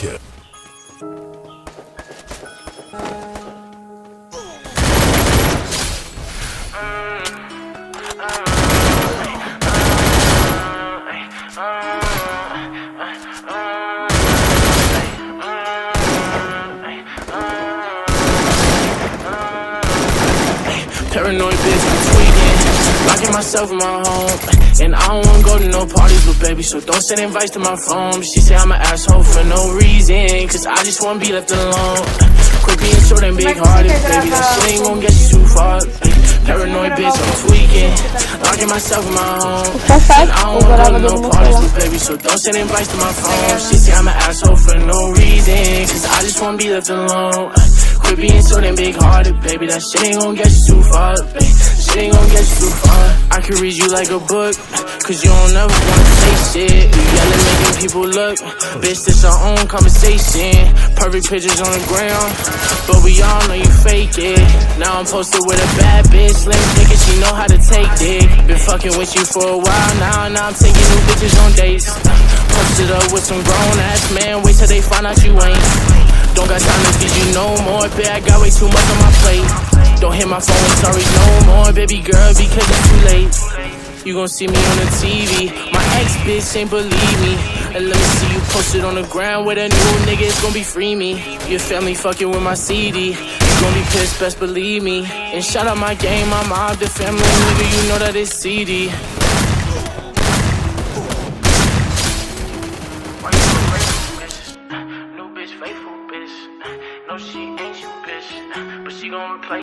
kill. Paranoid bitch, I'm tweaking, locking myself in my home. And I don't wanna go to no parties with baby, so don't send invites to my phone. She say I'm an asshole for no reason, cause I just wanna be left alone. Quit being short and big-hearted, baby, that shit ain't gon' get you too far. Paranoid bitch, I'm tweaking, locking myself in my home. And I don't wanna go to no parties with baby, so don't send invites to my phone. She say I'm an asshole for no reason, cause I just wanna be left alone. Quit being so damn big-hearted, baby, that shit ain't gon' get you too far, baby. Shit ain't gon' get you too far. I can read you like a book, cause you don't ever wanna say shit. You yelling, making people look, bitch, this our own conversation. Perfect pictures on the ground, but we all know you fake it. Now I'm posted with a bad bitch, slim thick and she know how to take dick. Been fucking with you for a while now I'm taking new bitches on dates. Posted up with some grown-ass man, wait till they find out you ain't. Don't got time to feed you no more, bitch, I got way too much on my plate. Don't hit my phone with sorry no more, baby girl, because it's too late. You gon' see me on the TV, my ex-bitch ain't believe me. And let me see you posted on the ground with a new nigga, it's gon' be free me. Your family fucking with my CD, you gon' be pissed, best believe me. And shout out my game, my mob, the family, nigga, you know that it's CD.